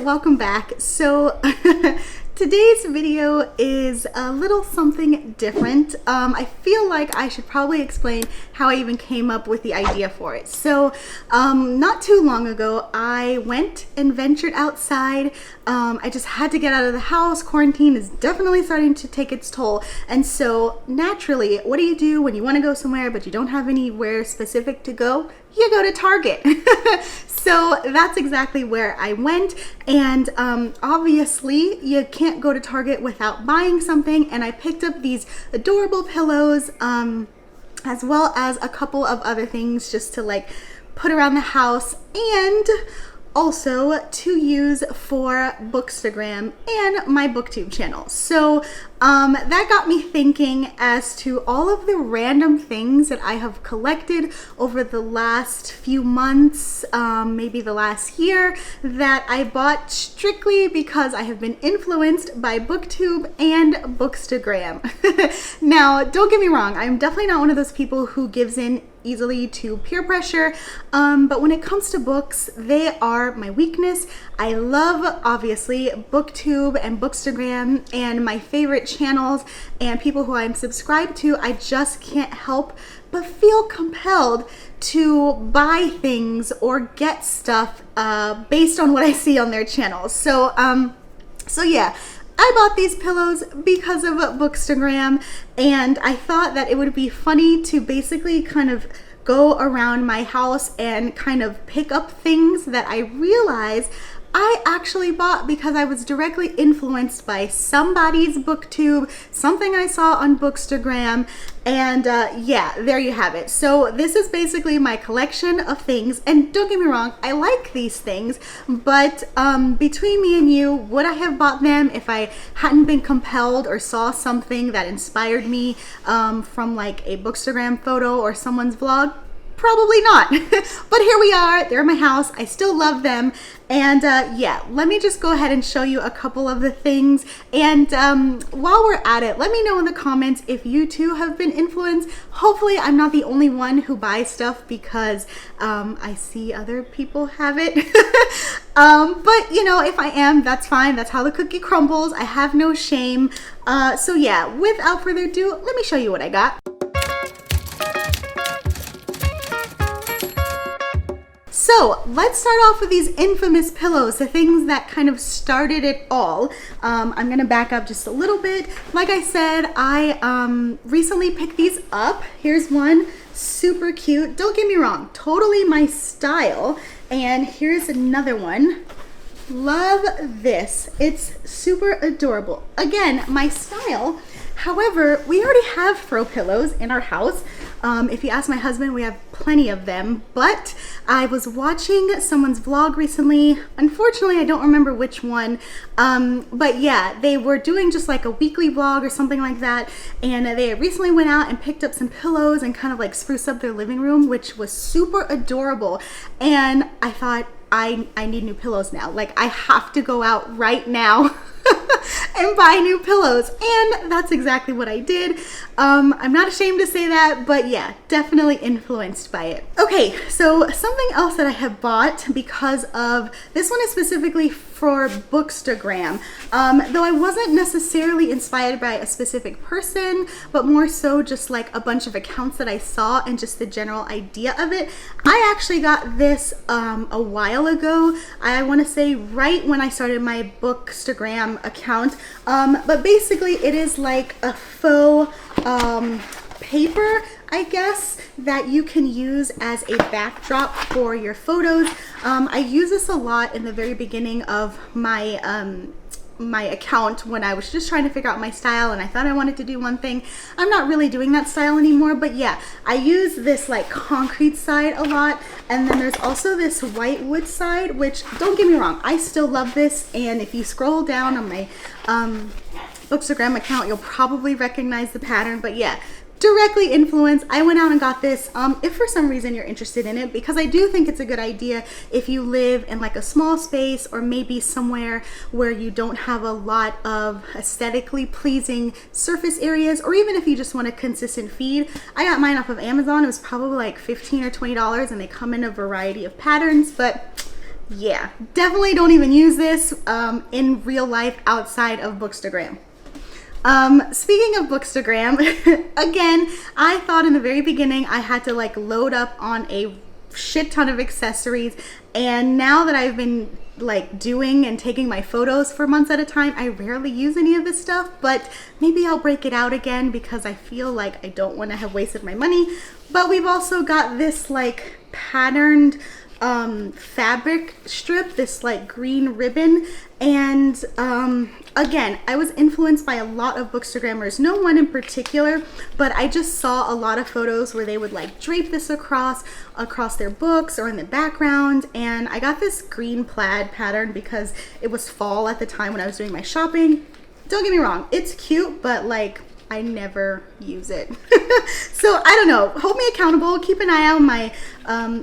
Welcome back. So today's video is a little something different. I feel like I should probably explain how I even came up with the idea for it. So not too long ago I went and ventured outside. I just had to get out of the house. Quarantine is definitely starting to take its toll, and so naturally, what do you do when you want to go somewhere but you don't have anywhere specific to go? You go to Target. So that's exactly where I went, and obviously you can't go to Target without buying something, and I picked up these adorable pillows as well as a couple of other things just to like put around the house and also to use for Bookstagram and my Booktube channel. So that got me thinking as to all of the random things that I have collected over the last few months, maybe the last year, that I bought strictly because I have been influenced by Booktube and Bookstagram. Now, don't get me wrong, I'm definitely not one of those people who gives in easily to peer pressure, but when it comes to books, they are my weakness. I love, obviously, Booktube and Bookstagram and my favorite channels and people who I'm subscribed to. I just can't help but feel compelled to buy things or get stuff based on what I see on their channels. So yeah, I bought these pillows because of Bookstagram, and I thought that it would be funny to basically kind of go around my house and kind of pick up things that I realized I actually bought because I was directly influenced by somebody's Booktube, something I saw on Bookstagram, and yeah, there you have it. So this is basically my collection of things, and don't get me wrong, I like these things, but between me and you, would I have bought them if I hadn't been compelled or saw something that inspired me from like a Bookstagram photo or someone's vlog? Probably not. But here we are, they're in my house, I still love them, and yeah, let me just go ahead and show you a couple of the things, and while we're at it, let me know in the comments if you too have been influenced. Hopefully I'm not the only one who buys stuff because I see other people have it. But you know, if I am, that's fine, that's how the cookie crumbles. I have no shame. So yeah, without further ado, let me show you what I got. So let's start off with these infamous pillows, the things that kind of started it all. I'm gonna back up just a little bit. Like I said, I recently picked these up. Here's one, super cute. Don't get me wrong, totally my style. And here's another one. Love this. It's super adorable. Again, my style. However, we already have throw pillows in our house. If you ask my husband, we have plenty of them, but I was watching someone's vlog recently. Unfortunately, I don't remember which one, but yeah, they were doing just like a weekly vlog or something like that, and they recently went out and picked up some pillows and kind of like spruce up their living room, which was super adorable, and I thought, I need new pillows now. Like, I have to go out right now and buy new pillows, and that's exactly what I did. I'm not ashamed to say that, but yeah, definitely influenced by it. Okay, so something else that I have bought because of, this one is specifically for Bookstagram, though I wasn't necessarily inspired by a specific person, but more so just like a bunch of accounts that I saw and just the general idea of it. I actually got this a while ago. I want to say right when I started my Bookstagram account, but basically it is like a faux paper, I guess, that you can use as a backdrop for your photos. I use this a lot in the very beginning of my my account when I was just trying to figure out my style and I thought I wanted to do one thing. I'm not really doing that style anymore, but yeah, I use this like concrete side a lot, and then there's also this white wood side, which, don't get me wrong, I still love this, and if you scroll down on my Bookstagram account, you'll probably recognize the pattern, but yeah, directly influenced. I went out and got this if for some reason you're interested in it, because I do think it's a good idea if you live in like a small space or maybe somewhere where you don't have a lot of aesthetically pleasing surface areas, or even if you just want a consistent feed. I got mine off of Amazon. It was probably like $15 or $20, and they come in a variety of patterns, but yeah, definitely don't even use this in real life outside of Bookstagram. Speaking of Bookstagram, again, I thought in the very beginning I had to like load up on a shit ton of accessories, and now that I've been like doing and taking my photos for months at a time, I rarely use any of this stuff, but maybe I'll break it out again because I feel like I don't want to have wasted my money. But we've also got this like patterned fabric strip, this like green ribbon, and again, I was influenced by a lot of Bookstagrammers, no one in particular, but I just saw a lot of photos where they would like drape this across their books or in the background, and I got this green plaid pattern because it was fall at the time when I was doing my shopping. Don't get me wrong, it's cute, but like I never use it. So I don't know, hold me accountable, keep an eye out on my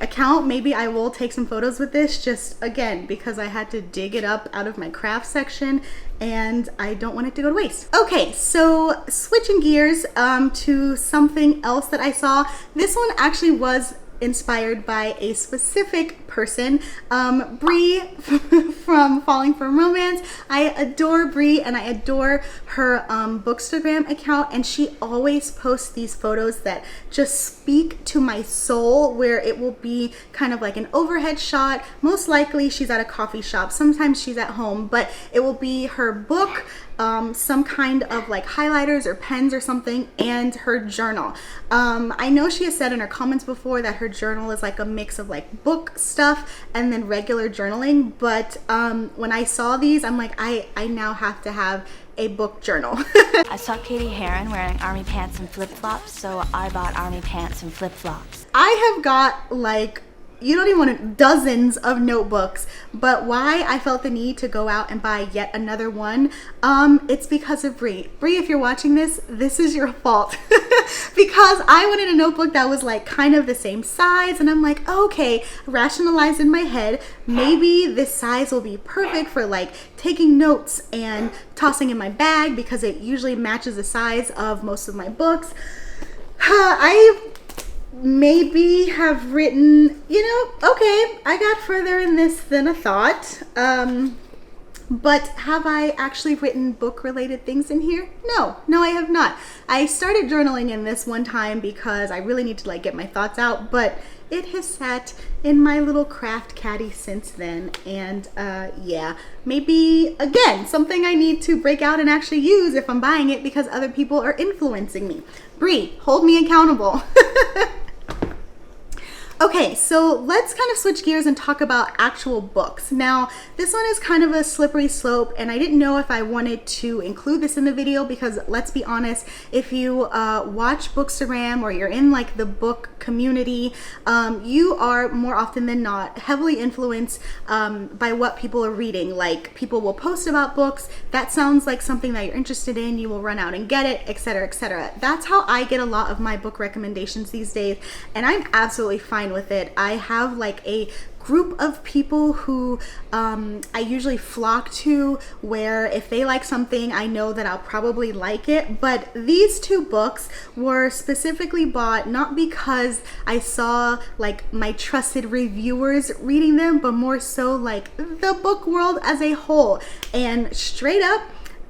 account. Maybe I will take some photos with this, just again because I had to dig it up out of my craft section and I don't want it to go to waste. Okay, so switching gears to something else that I saw. This one actually was inspired by a specific person, Bree from Falling for Romance. I adore Bree and I adore her Bookstagram account, and she always posts these photos that just speak to my soul, where it will be kind of like an overhead shot. Most likely she's at a coffee shop, sometimes she's at home, but it will be her book, some kind of like highlighters or pens or something, and her journal. I know she has said in her comments before that her journal is like a mix of like book stuff and then regular journaling, but when I saw these, I'm like, I now have to have a book journal. I saw Katie Heron wearing army pants and flip-flops, so I bought army pants and flip-flops. I have got like, you don't even want to, dozens of notebooks, but why I felt the need to go out and buy yet another one, it's because of Bree. Bree, if you're watching this, this is your fault. Because I wanted a notebook that was like kind of the same size, and I'm like, okay, rationalize in my head, maybe this size will be perfect for like taking notes and tossing in my bag because it usually matches the size of most of my books. I maybe have written, you know, okay, I got further in this than I thought. But have I actually written book related things in here? No, I have not. I started journaling in this one time because I really need to like get my thoughts out, but it has sat in my little craft caddy since then. And yeah, maybe again, something I need to break out and actually use if I'm buying it because other people are influencing me. Bree, hold me accountable. Okay, so let's kind of switch gears and talk about actual books. Now, this one is kind of a slippery slope, and I didn't know if I wanted to include this in the video because, let's be honest, if you watch Bookstagram or you're in like the book community, you are more often than not heavily influenced by what people are reading. Like, people will post about books, that sounds like something that you're interested in, you will run out and get it, etc., etc. That's how I get a lot of my book recommendations these days, and I'm absolutely fine with it. I have like a group of people who I usually flock to, where if they like something, I know that I'll probably like it. But these two books were specifically bought not because I saw like my trusted reviewers reading them, but more so like the book world as a whole. And straight up,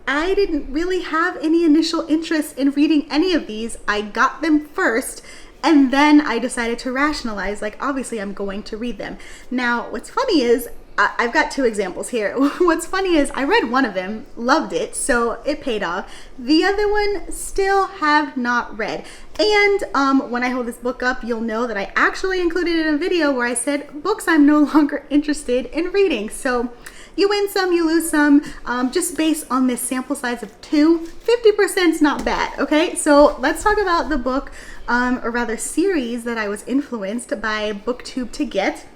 I didn't really have any initial interest in reading any of these. I got them first, and then I decided to rationalize, like, obviously I'm going to read them. Now, what's funny is, I've got two examples here. What's funny is I read one of them, loved it, so it paid off. The other one, still have not read. And when I hold this book up, you'll know that I actually included it in a video where I said books I'm no longer interested in reading. So you win some, you lose some. Just based on this sample size of 2, 50% is not bad, okay? So let's talk about the book, or rather series that I was influenced by Booktube to get.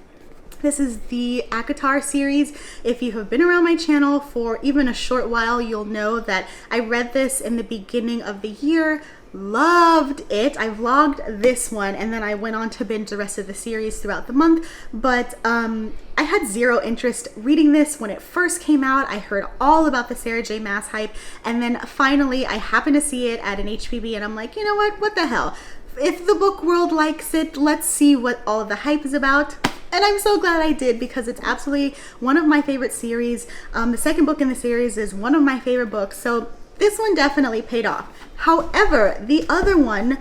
This is the ACOTAR series. If you have been around my channel for even a short while, you'll know that I read this in the beginning of the year, loved it. I vlogged this one and then I went on to binge the rest of the series throughout the month, but I had zero interest reading this when it first came out. I heard all about the Sarah J Maas hype, and then finally I happened to see it at an HPB and I'm like, you know what the hell? If the book world likes it, let's see what all of the hype is about. And I'm so glad I did, because it's absolutely one of my favorite series. The second book in the series is one of my favorite books, so this one definitely paid off. However, the other one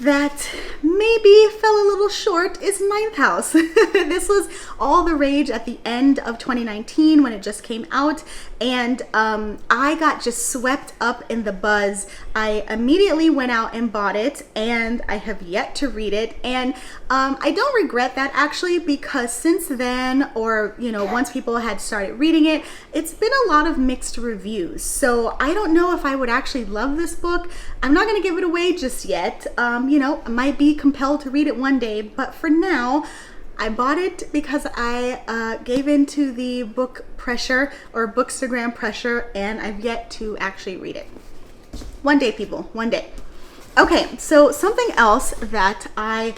that maybe fell a little short is Ninth House. This was all the rage at the end of 2019 when it just came out, and I got just swept up in the buzz. I immediately went out and bought it, and I have yet to read it, and I don't regret that actually, because since then, or once people had started reading it, it's been a lot of mixed reviews. So I don't know if I would actually love this book. I'm not going to give it away just yet. I might be compelled to read it one day, but for now, I bought it because I gave into the book pressure, or Bookstagram pressure, and I've yet to actually read it. One day, people, one day. Okay, so something else that I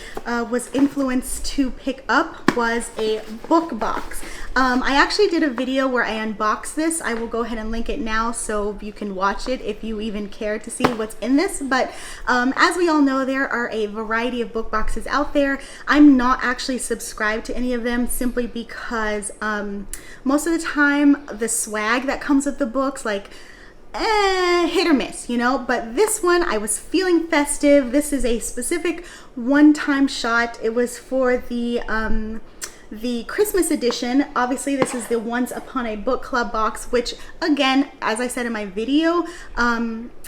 was influenced to pick up was a book box. I actually did a video where I unboxed this. I will go ahead and link it now so you can watch it if you even care to see what's in this. But as we all know, there are a variety of book boxes out there. I'm not actually subscribed to any of them simply because most of the time the swag that comes with the books, like, hit or miss, but this one I was feeling festive. This is a specific one-time shot. It was for the Christmas edition. Obviously this is the Once Upon a Book Club box, which again, as I said in my video,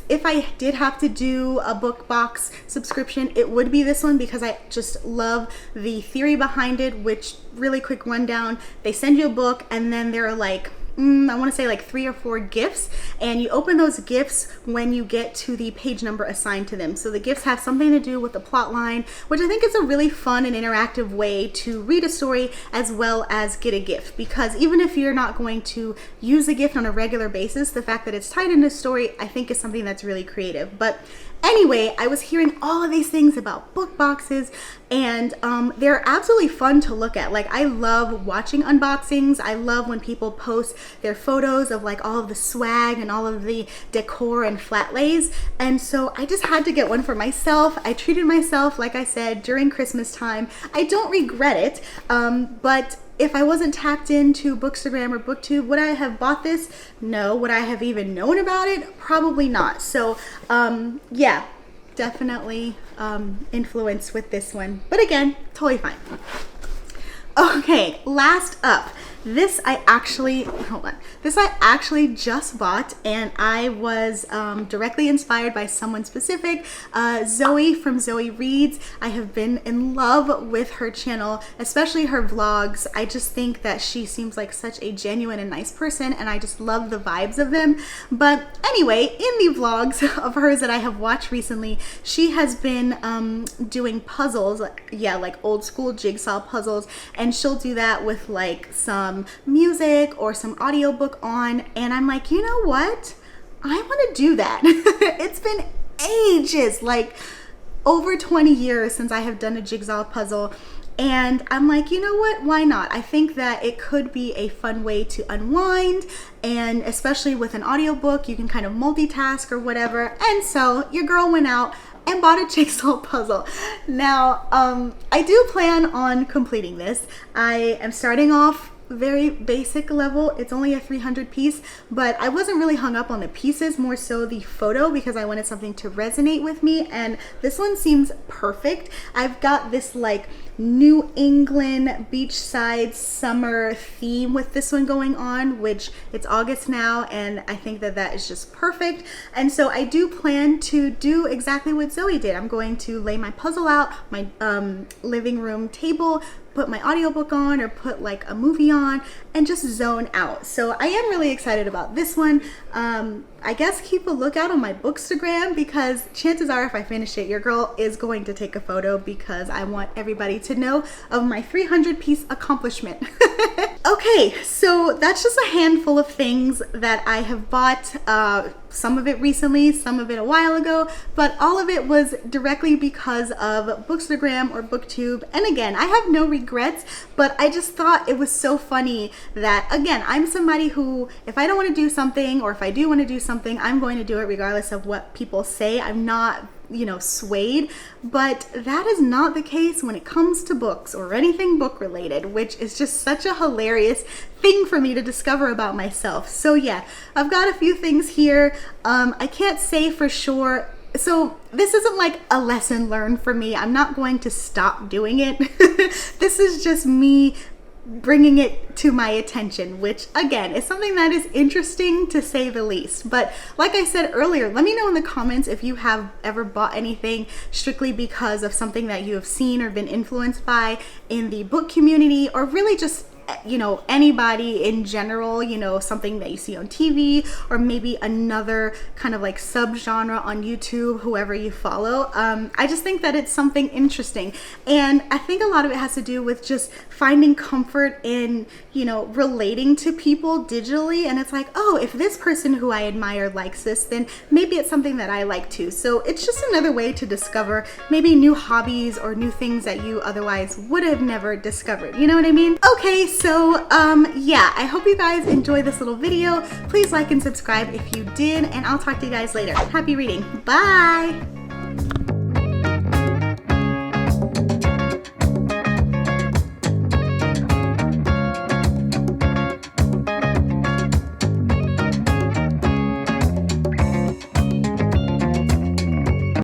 if I did have to do a book box subscription, it would be this one, because I just love the theory behind it. Which, really quick rundown, they send you a book and then there are like I want to say like 3 or 4 gifts, and you open those gifts when you get to the page number assigned to them. So the gifts have something to do with the plot line, which I think is a really fun and interactive way to read a story as well as get a gift, because even if you're not going to use a gift on a regular basis, the fact that it's tied into a story I think is something that's really creative. But anyway, I was hearing all of these things about book boxes, and they're absolutely fun to look at. Like, I love watching unboxings. I love when people post their photos of like all of the swag and all of the decor and flat lays, and so I just had to get one for myself. I treated myself, like I said, during Christmas time. I don't regret it, but if I wasn't tapped into Bookstagram or Booktube, would I have bought this? No. Would I have even known about it? Probably not. So yeah, definitely influenced with this one, but again, totally fine. Okay, last up, this I actually just bought, and I was directly inspired by someone specific, Zoe from Zoe Reads. I have been in love with her channel, especially her vlogs. I just think that she seems like such a genuine and nice person, and I just love the vibes of them. But anyway, in the vlogs of hers that I have watched recently, she has been doing puzzles, like old school jigsaw puzzles, and she'll do that with like some music or some audiobook on, and I'm like, you know what? I want to do that. It's been ages, like over 20 years since I have done a jigsaw puzzle, and I'm like, you know what? Why not? I think that it could be a fun way to unwind, and especially with an audiobook, you can kind of multitask or whatever. And so your girl went out and bought a jigsaw puzzle. Now, I do plan on completing this. I am starting off very basic level. It's only a 300 piece, but I wasn't really hung up on the pieces, more so the photo, because I wanted something to resonate with me, and this one seems perfect. I've got this like New England beachside summer theme with this one going on, which it's August now, and I think that that is just perfect. And so I do plan to do exactly what Zoe did. I'm going to lay my puzzle out, my living room table, put my audiobook on or put like a movie on and just zone out. So I am really excited about this one. I guess keep a lookout on my Bookstagram, because chances are if I finish it, your girl is going to take a photo, because I want everybody to know of my 300-piece accomplishment. Okay, so that's just a handful of things that I have bought, some of it recently, some of it a while ago, but all of it was directly because of Bookstagram or Booktube. And again, I have no regrets, but I just thought it was so funny that, again, I'm somebody who, if I don't want to do something, or if I do want to do something, I'm going to do it regardless of what people say. I'm not, swayed, but that is not the case when it comes to books or anything book related, which is just such a hilarious thing for me to discover about myself. So yeah, I've got a few things here. I can't say for sure. So this isn't like a lesson learned for me. I'm not going to stop doing it. This is just me bringing it to my attention, which again is something that is interesting to say the least. But like I said earlier, let me know in the comments if you have ever bought anything strictly because of something that you have seen or been influenced by in the book community, or really just anybody in general, something that you see on TV, or maybe another kind of like subgenre on YouTube, whoever you follow. I just think that it's something interesting, and I think a lot of it has to do with just finding comfort in relating to people digitally. And it's like, oh, if this person who I admire likes this, then maybe it's something that I like too. So it's just another way to discover maybe new hobbies or new things that you otherwise would have never discovered. You know what I mean? Okay, so yeah, I hope you guys enjoyed this little video. Please like and subscribe if you did, and I'll talk to you guys later. Happy reading. Bye.